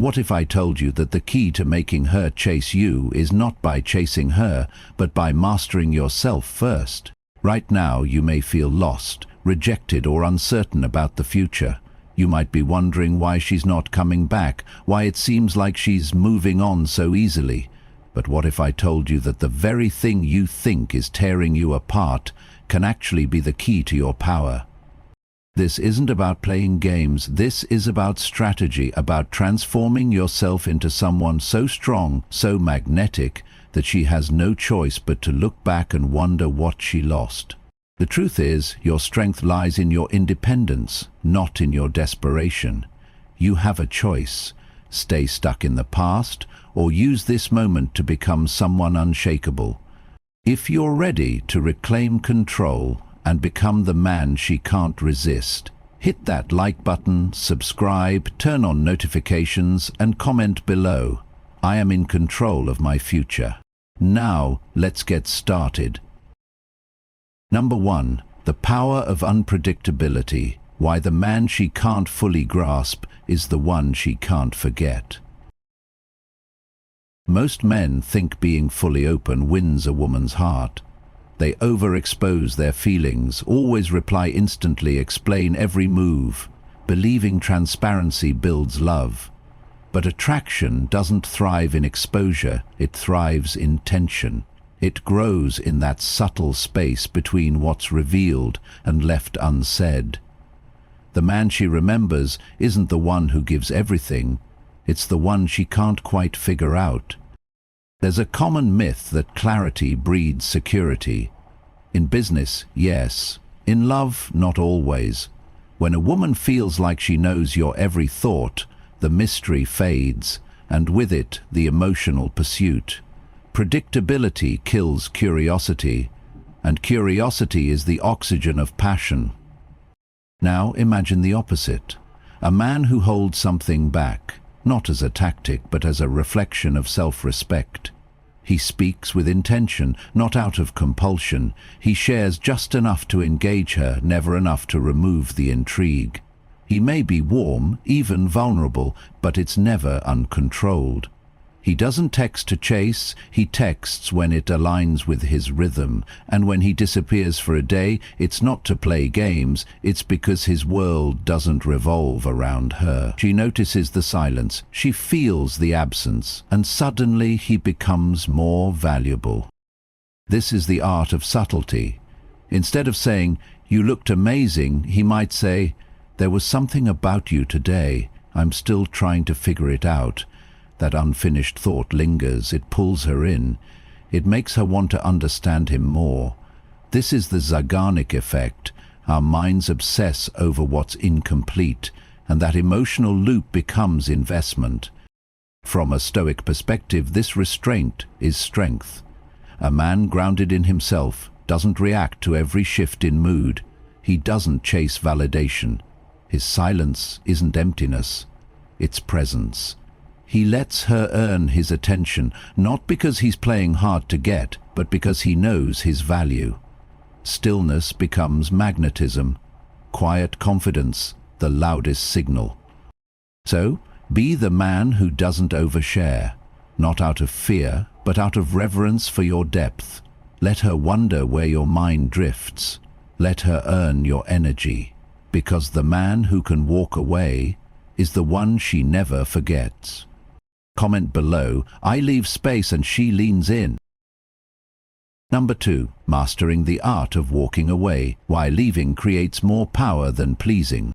What if I told you that the key to making her chase you is not by chasing her, but by mastering yourself first? Right now you may feel lost, rejected, or uncertain about the future. You might be wondering why she's not coming back, why it seems like she's moving on so easily. But what if I told you that the very thing you think is tearing you apart can actually be the key to your power? This isn't about playing games. This is about strategy, about transforming yourself into someone so strong, so magnetic, that she has no choice but to look back and wonder what she lost. The truth is, your strength lies in your independence, not in your desperation. You have a choice. Stay stuck in the past, or use this moment to become someone unshakable. If you're ready to reclaim control and become the man she can't resist, hit that like button, subscribe, turn on notifications, and comment below. I am in control of my future. Now, let's get started. Number 1. The power of unpredictability. Why the man she can't fully grasp is the one she can't forget. Most men think being fully open wins a woman's heart. They overexpose their feelings, always reply instantly, explain every move, believing transparency builds love. But attraction doesn't thrive in exposure, it thrives in tension. It grows in that subtle space between what's revealed and left unsaid. The man she remembers isn't the one who gives everything, it's the one she can't quite figure out. There's a common myth that clarity breeds security. In business, yes. In love, not always. When a woman feels like she knows your every thought, the mystery fades, and with it, the emotional pursuit. Predictability kills curiosity, and curiosity is the oxygen of passion. Now imagine the opposite. A man who holds something back, not as a tactic but as a reflection of self-respect. He speaks with intention, not out of compulsion. He shares just enough to engage her, never enough to remove the intrigue. He may be warm, even vulnerable, but it's never uncontrolled. He doesn't text to chase, he texts when it aligns with his rhythm, and when he disappears for a day, it's not to play games, it's because his world doesn't revolve around her. She notices the silence, she feels the absence, and suddenly he becomes more valuable. This is the art of subtlety. Instead of saying, "You looked amazing," he might say, "There was something about you today. I'm still trying to figure it out." That unfinished thought lingers, it pulls her in. It makes her want to understand him more. This is the Zeigarnik effect. Our minds obsess over what's incomplete, and that emotional loop becomes investment. From a Stoic perspective, this restraint is strength. A man grounded in himself doesn't react to every shift in mood. He doesn't chase validation. His silence isn't emptiness, it's presence. He lets her earn his attention, not because he's playing hard to get, but because he knows his value. Stillness becomes magnetism. Quiet confidence, the loudest signal. So, be the man who doesn't overshare, not out of fear, but out of reverence for your depth. Let her wonder where your mind drifts. Let her earn your energy, because the man who can walk away is the one she never forgets. Comment below, I leave space and she leans in. Number 2. Mastering the art of walking away. Why leaving creates more power than pleasing.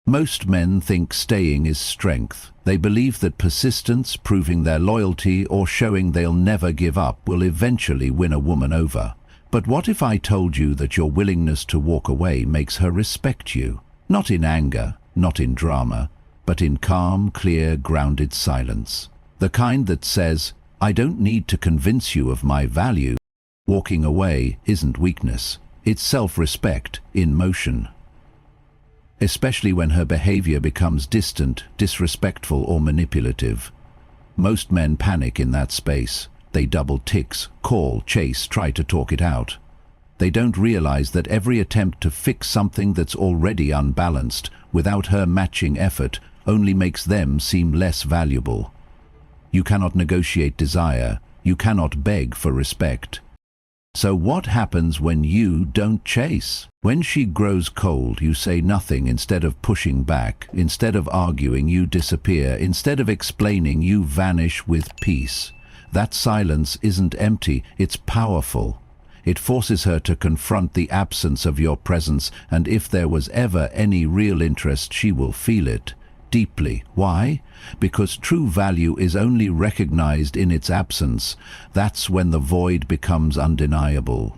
Most men think staying is strength. They believe that persistence, proving their loyalty, or showing they'll never give up will eventually win a woman over. But what if I told you that your willingness to walk away makes her respect you? Not in anger, not in drama, but in calm, clear, grounded silence. The kind that says, "I don't need to convince you of my value." Walking away isn't weakness, it's self-respect in motion. Especially when her behavior becomes distant, disrespectful, or manipulative. Most men panic in that space. They double ticks, call, chase, try to talk it out. They don't realize that every attempt to fix something that's already unbalanced, without her matching effort, only makes them seem less valuable. You cannot negotiate desire. You cannot beg for respect. So what happens when you don't chase? When she grows cold, you say nothing. Instead of pushing back, instead of arguing, you disappear. Instead of explaining, you vanish with peace. That silence isn't empty, it's powerful. It forces her to confront the absence of your presence, and if there was ever any real interest, she will feel it deeply. Why? Because true value is only recognized in its absence. That's when the void becomes undeniable.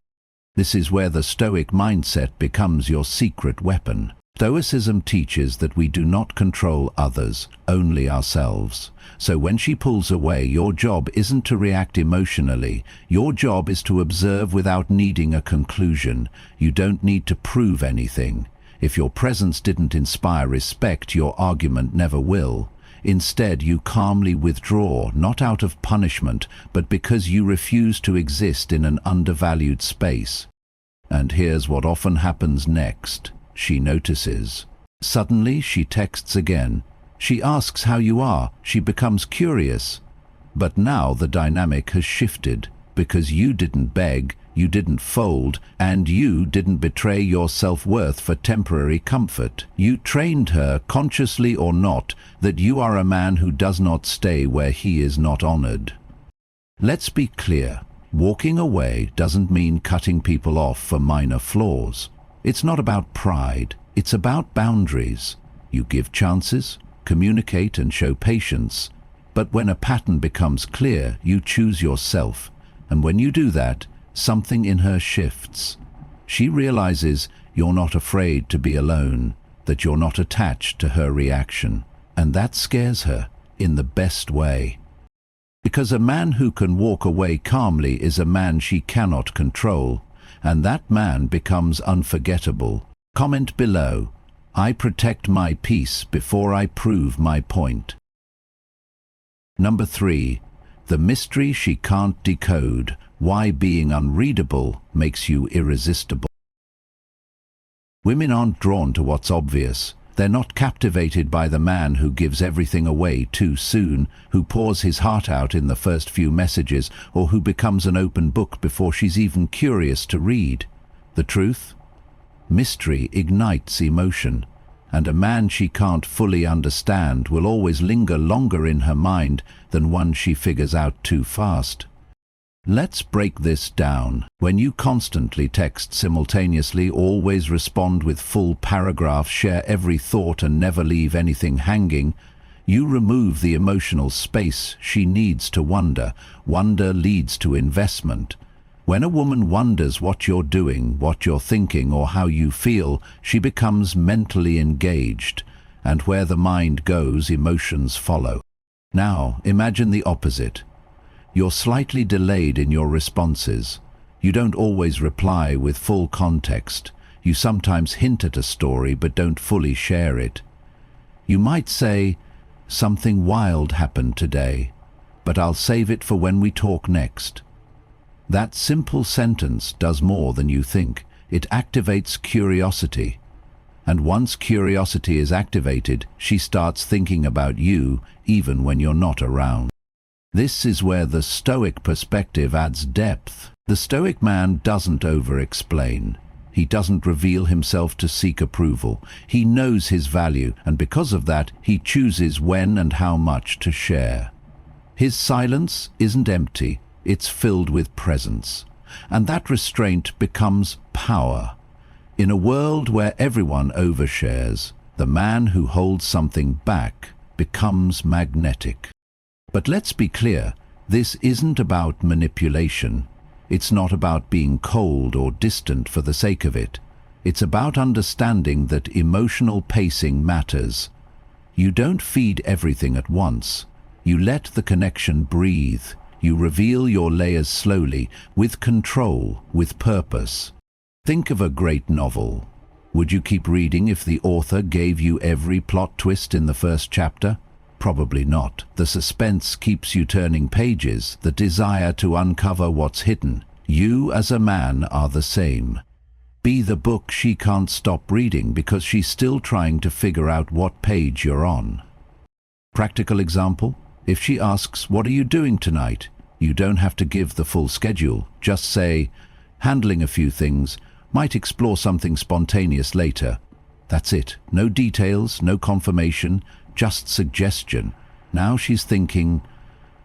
This is where the Stoic mindset becomes your secret weapon. Stoicism teaches that we do not control others, only ourselves. So when she pulls away, your job isn't to react emotionally. Your job is to observe without needing a conclusion. You don't need to prove anything. If your presence didn't inspire respect, your argument never will. Instead, you calmly withdraw, not out of punishment, but because you refuse to exist in an undervalued space. And here's what often happens next. She notices. Suddenly, she texts again. She asks how you are. She becomes curious. But now the dynamic has shifted, because you didn't beg, you didn't fold, and you didn't betray your self-worth for temporary comfort. You trained her, consciously or not, that you are a man who does not stay where he is not honored. Let's be clear. Walking away doesn't mean cutting people off for minor flaws. It's not about pride. It's about boundaries. You give chances, communicate and show patience. But when a pattern becomes clear, you choose yourself. And when you do that, something in her shifts. She realizes you're not afraid to be alone, that you're not attached to her reaction. And that scares her in the best way. Because a man who can walk away calmly is a man she cannot control, and that man becomes unforgettable. Comment below. I protect my peace before I prove my point. Number 3. The mystery she can't decode. Why being unreadable makes you irresistible. Women aren't drawn to what's obvious. They're not captivated by the man who gives everything away too soon, who pours his heart out in the first few messages, or who becomes an open book before she's even curious to read. The truth? Mystery ignites emotion, and a man she can't fully understand will always linger longer in her mind than one she figures out too fast. Let's break this down. When you constantly text simultaneously, always respond with full paragraphs, share every thought and never leave anything hanging, you remove the emotional space she needs to wonder. Wonder leads to investment. When a woman wonders what you're doing, what you're thinking, or how you feel, she becomes mentally engaged. And where the mind goes, emotions follow. Now, imagine the opposite. You're slightly delayed in your responses. You don't always reply with full context. You sometimes hint at a story but don't fully share it. You might say, "Something wild happened today, but I'll save it for when we talk next." That simple sentence does more than you think. It activates curiosity. And once curiosity is activated, she starts thinking about you even when you're not around. This is where the Stoic perspective adds depth. The Stoic man doesn't over-explain. He doesn't reveal himself to seek approval. He knows his value, and because of that, he chooses when and how much to share. His silence isn't empty, it's filled with presence. And that restraint becomes power. In a world where everyone overshares, the man who holds something back becomes magnetic. But let's be clear, this isn't about manipulation. It's not about being cold or distant for the sake of it. It's about understanding that emotional pacing matters. You don't feed everything at once. You let the connection breathe. You reveal your layers slowly, with control, with purpose. Think of a great novel. Would you keep reading if the author gave you every plot twist in the first chapter? Probably not. The suspense keeps you turning pages, the desire to uncover what's hidden. You as a man are the same. Be the book she can't stop reading because she's still trying to figure out what page you're on. Practical example, if she asks, "What are you doing tonight?" you don't have to give the full schedule. Just say, "Handling a few things, might explore something spontaneous later." That's it. No details, no confirmation, just suggestion. Now she's thinking,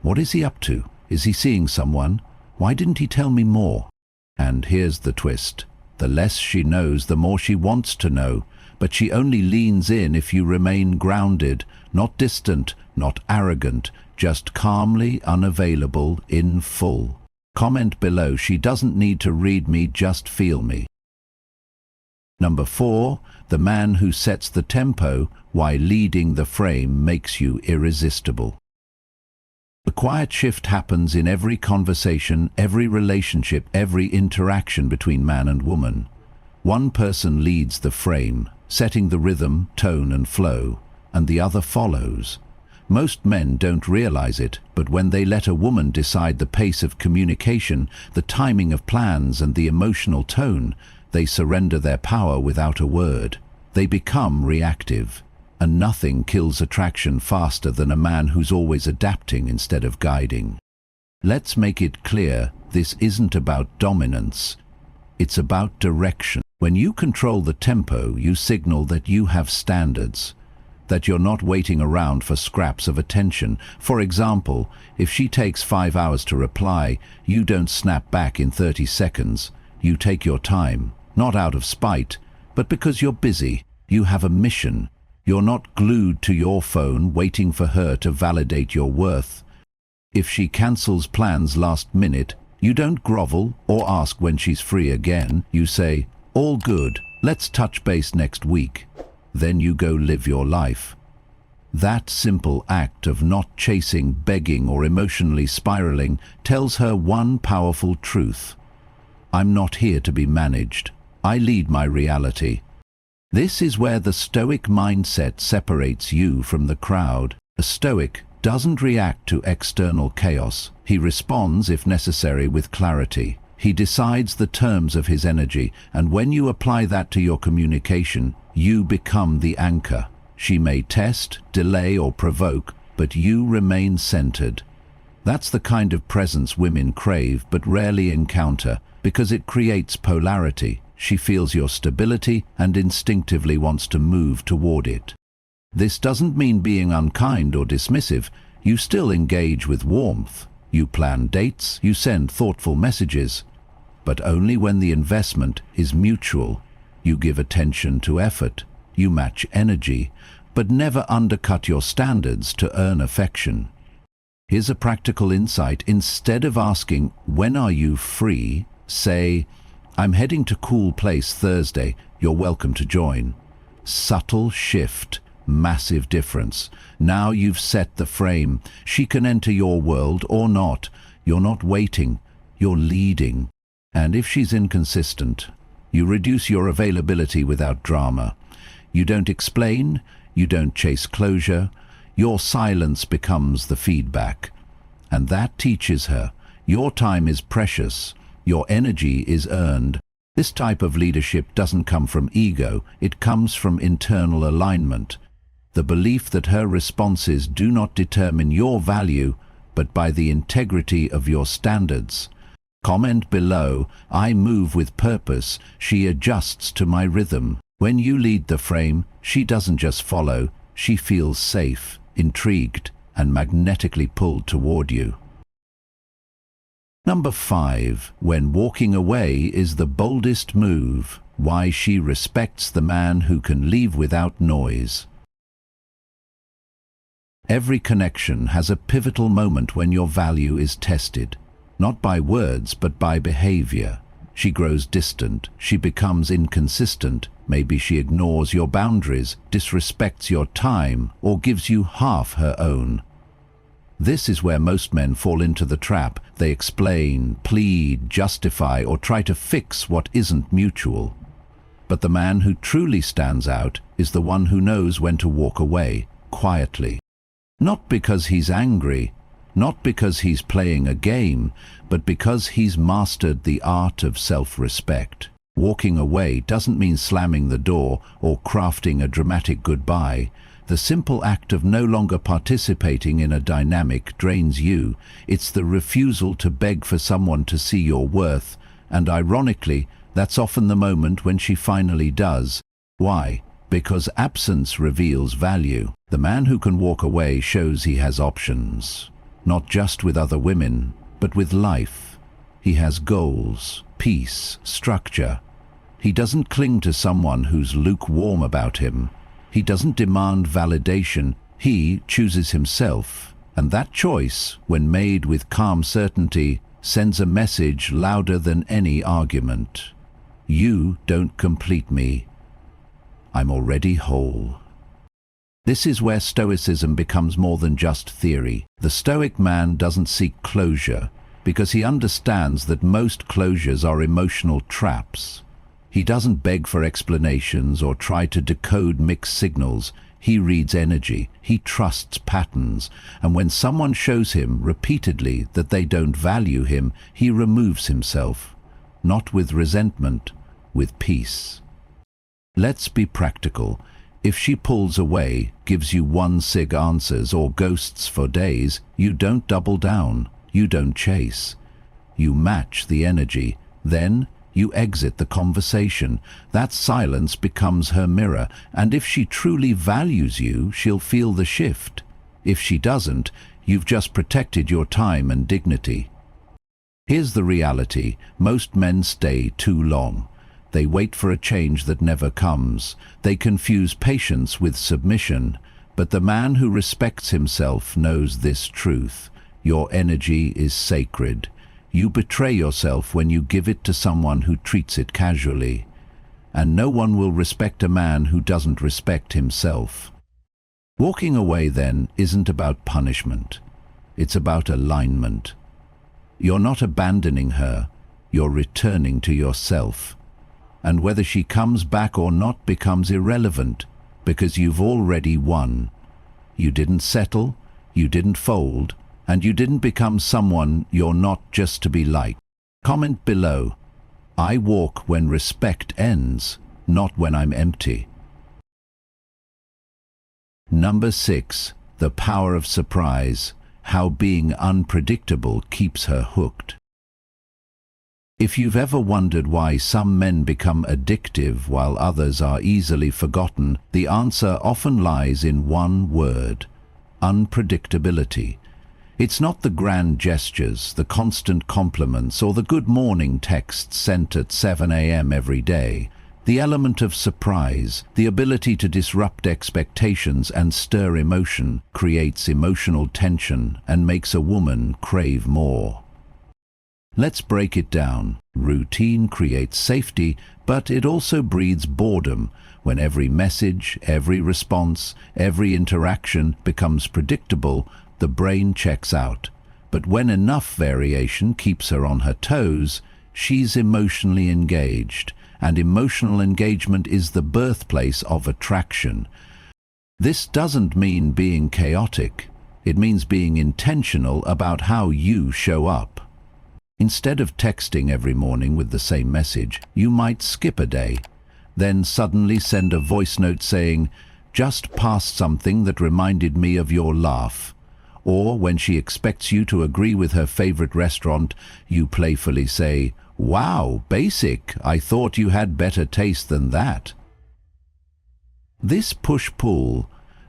what is he up to? Is he seeing someone? Why didn't he tell me more? And here's the twist. The less she knows, the more she wants to know. But she only leans in if you remain grounded, not distant, not arrogant, just calmly unavailable in full. Comment below, "She doesn't need to read me, just feel me." Number 4, the man who sets the tempo while leading the frame makes you irresistible. The quiet shift happens in every conversation, every relationship, every interaction between man and woman. One person leads the frame, setting the rhythm, tone and flow, and the other follows. Most men don't realize it, but when they let a woman decide the pace of communication, the timing of plans and the emotional tone, they surrender their power without a word. They become reactive, and nothing kills attraction faster than a man who's always adapting instead of guiding. Let's make it clear, this isn't about dominance. It's about direction. When you control the tempo, you signal that you have standards, that you're not waiting around for scraps of attention. For example, if she takes 5 hours to reply, you don't snap back in 30 seconds. You take your time, not out of spite, but because you're busy. You have a mission. You're not glued to your phone waiting for her to validate your worth. If she cancels plans last minute, you don't grovel or ask when she's free again. You say, "All good, let's touch base next week." Then you go live your life. That simple act of not chasing, begging or emotionally spiraling tells her one powerful truth. I'm not here to be managed. I lead my reality. This is where the Stoic mindset separates you from the crowd. A Stoic doesn't react to external chaos. He responds, if necessary, with clarity. He decides the terms of his energy, and when you apply that to your communication, you become the anchor. She may test, delay or provoke, but you remain centered. That's the kind of presence women crave but rarely encounter, because it creates polarity. She feels your stability and instinctively wants to move toward it. This doesn't mean being unkind or dismissive. You still engage with warmth. You plan dates, you send thoughtful messages, but only when the investment is mutual. You give attention to effort, you match energy, but never undercut your standards to earn affection. Here's a practical insight. Instead of asking, "When are you free?" say, "I'm heading to Cool Place Thursday, you're welcome to join." Subtle shift, massive difference. Now you've set the frame. She can enter your world or not. You're not waiting, you're leading. And if she's inconsistent, you reduce your availability without drama. You don't explain, you don't chase closure. Your silence becomes the feedback. And that teaches her, your time is precious, your energy is earned. This type of leadership doesn't come from ego, it comes from internal alignment. The belief that her responses do not determine your value, but by the integrity of your standards. Comment below, "I move with purpose, she adjusts to my rhythm." When you lead the frame, she doesn't just follow, she feels safe, intrigued, and magnetically pulled toward you. Number 5. When walking away is the boldest move. Why she respects the man who can leave without noise. Every connection has a pivotal moment when your value is tested. Not by words, but by behavior. She grows distant, she becomes inconsistent, maybe she ignores your boundaries, disrespects your time, or gives you half her own. This is where most men fall into the trap. They explain, plead, justify, or try to fix what isn't mutual. But the man who truly stands out is the one who knows when to walk away, quietly. Not because he's angry, not because he's playing a game, but because he's mastered the art of self-respect. Walking away doesn't mean slamming the door or crafting a dramatic goodbye. The simple act of no longer participating in a dynamic drains you. It's the refusal to beg for someone to see your worth, and ironically, that's often the moment when she finally does. Why? Because absence reveals value. The man who can walk away shows he has options, not just with other women, but with life. He has goals, peace, structure. He doesn't cling to someone who's lukewarm about him. He doesn't demand validation. He chooses himself. And that choice, when made with calm certainty, sends a message louder than any argument. You don't complete me. I'm already whole. This is where Stoicism becomes more than just theory. The Stoic man doesn't seek closure because he understands that most closures are emotional traps. He doesn't beg for explanations or try to decode mixed signals. He reads energy, he trusts patterns, and when someone shows him repeatedly that they don't value him, he removes himself, not with resentment, with peace. Let's be practical. If she pulls away, gives you one-sig answers or ghosts for days, you don't double down, you don't chase. You match the energy, then you exit the conversation. That silence becomes her mirror, and if she truly values you, she'll feel the shift. If she doesn't, you've just protected your time and dignity. Here's the reality: most men stay too long. They wait for a change that never comes. They confuse patience with submission. But the man who respects himself knows this truth: your energy is sacred. You betray yourself when you give it to someone who treats it casually. And no one will respect a man who doesn't respect himself. Walking away, then, isn't about punishment. It's about alignment. You're not abandoning her, you're returning to yourself. And whether she comes back or not becomes irrelevant, because you've already won. You didn't settle, you didn't fold, and you didn't become someone you're not just to be liked. Comment below: I walk when respect ends, not when I'm empty. Number 6. The power of surprise. How being unpredictable keeps her hooked. If you've ever wondered why some men become addictive while others are easily forgotten, the answer often lies in one word: unpredictability. It's not the grand gestures, the constant compliments, or the good morning texts sent at 7 a.m. every day. The element of surprise, the ability to disrupt expectations and stir emotion, creates emotional tension and makes a woman crave more. Let's break it down. Routine creates safety, but it also breeds boredom. When every message, every response, every interaction becomes predictable, the brain checks out. But when enough variation keeps her on her toes, she's emotionally engaged, and emotional engagement is the birthplace of attraction. This doesn't mean being chaotic. It means being intentional about how you show up. Instead of texting every morning with the same message, you might skip a day, then suddenly send a voice note saying, "Just passed something that reminded me of your laugh." Or when she expects you to agree with her favorite restaurant, you playfully say, "Wow, basic, I thought you had better taste than that." This push-pull,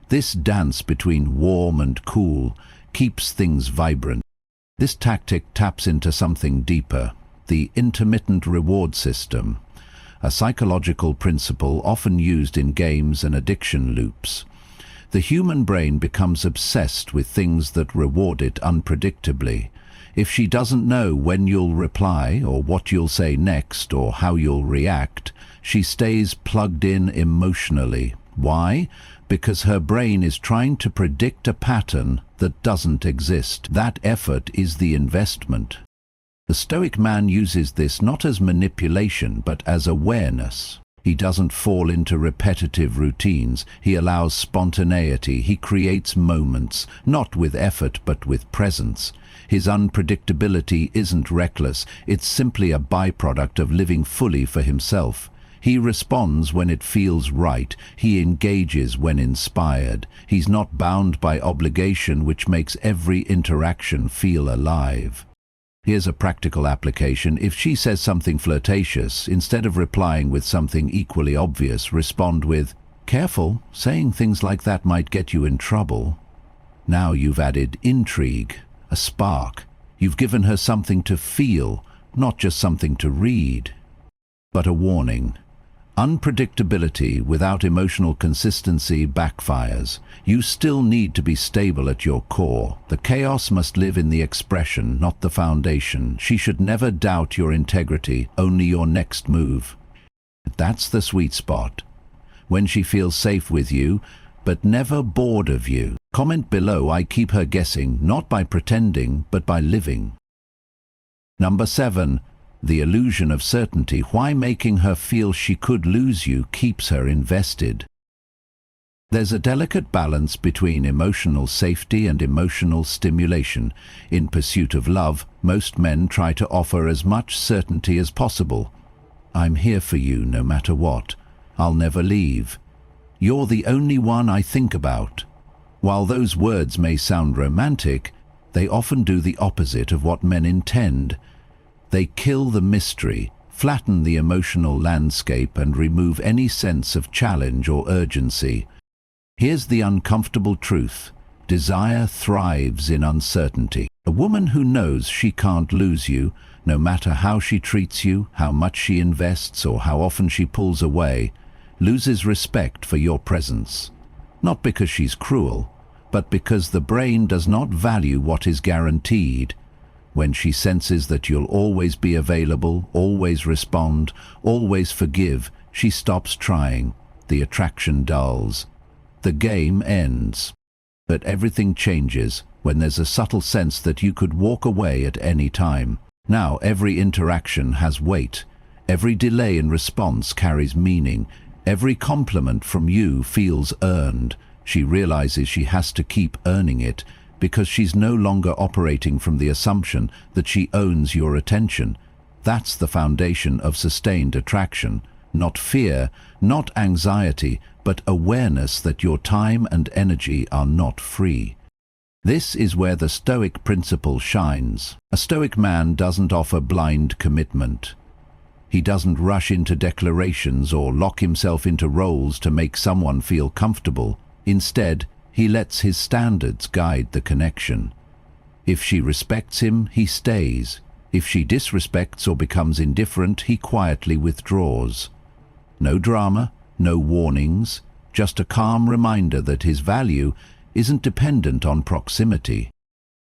this dance between warm and cool, keeps things vibrant. This tactic taps into something deeper: the intermittent reward system, a psychological principle often used in games and addiction loops. The human brain becomes obsessed with things that reward it unpredictably. If she doesn't know when you'll reply, or what you'll say next, or how you'll react, she stays plugged in emotionally. Why? Because her brain is trying to predict a pattern that doesn't exist. That effort is the investment. The Stoic man uses this not as manipulation, but as awareness. He doesn't fall into repetitive routines. He allows spontaneity. He creates moments, not with effort but with presence. His unpredictability isn't reckless. It's simply a byproduct of living fully for himself. He responds when it feels right. He engages when inspired. He's not bound by obligation, which makes every interaction feel alive. Here's a practical application. If she says something flirtatious, instead of replying with something equally obvious, respond with, "Careful, saying things like that might get you in trouble." Now you've added intrigue, a spark. You've given her something to feel, not just something to read. But a warning. Unpredictability without emotional consistency backfires. You still need to be stable at your core. The chaos must live in the expression, not the foundation. She should never doubt your integrity, only your next move. That's the sweet spot. When she feels safe with you, but never bored of you. Comment below. I keep her guessing, not by pretending, but by living. Number 7. The illusion of certainty. Why making her feel she could lose you keeps her invested. There's a delicate balance between emotional safety and emotional stimulation. In pursuit of love, most men try to offer as much certainty as possible. "I'm here for you no matter what. I'll never leave. You're the only one I think about." While those words may sound romantic, they often do the opposite of what men intend. They kill the mystery, flatten the emotional landscape, and remove any sense of challenge or urgency. Here's the uncomfortable truth. Desire thrives in uncertainty. A woman who knows she can't lose you, no matter how she treats you, how much she invests, or how often she pulls away, loses respect for your presence. Not because she's cruel, but because the brain does not value what is guaranteed. When she senses that you'll always be available, always respond, always forgive, she stops trying. The attraction dulls. The game ends. But everything changes when there's a subtle sense that you could walk away at any time. Now every interaction has weight. Every delay in response carries meaning. Every compliment from you feels earned. She realizes she has to keep earning it, because she's no longer operating from the assumption that she owns your attention. That's the foundation of sustained attraction. Not fear, not anxiety, but awareness that your time and energy are not free. This is where the Stoic principle shines. A Stoic man doesn't offer blind commitment. He doesn't rush into declarations or lock himself into roles to make someone feel comfortable. Instead, he lets his standards guide the connection. If she respects him, he stays. If she disrespects or becomes indifferent, he quietly withdraws. No drama, no warnings, just a calm reminder that his value isn't dependent on proximity.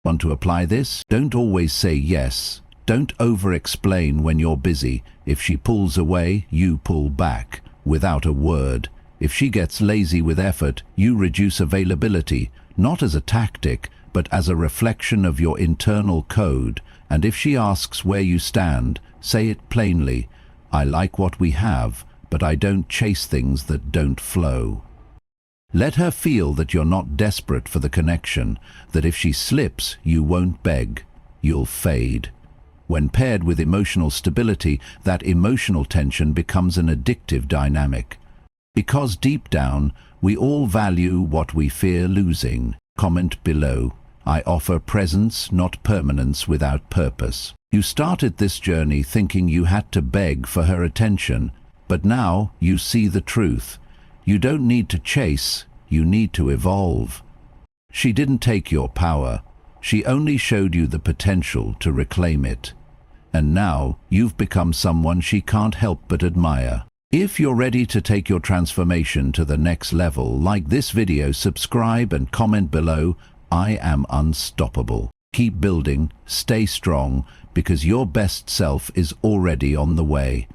Want to apply this? Don't always say yes. Don't over-explain when you're busy. If she pulls away, you pull back, without a word. If she gets lazy with effort, you reduce availability, not as a tactic, but as a reflection of your internal code. And if she asks where you stand, say it plainly. "I like what we have, but I don't chase things that don't flow." Let her feel that you're not desperate for the connection, that if she slips, you won't beg, you'll fade. When paired with emotional stability, that emotional tension becomes an addictive dynamic. Because deep down, we all value what we fear losing. Comment below. I offer presence, not permanence without purpose. You started this journey thinking you had to beg for her attention, but now you see the truth. You don't need to chase, you need to evolve. She didn't take your power. She only showed you the potential to reclaim it. And now you've become someone she can't help but admire. If you're ready to take your transformation to the next level, like this video, subscribe and comment below. I am unstoppable. Keep building, stay strong, because your best self is already on the way.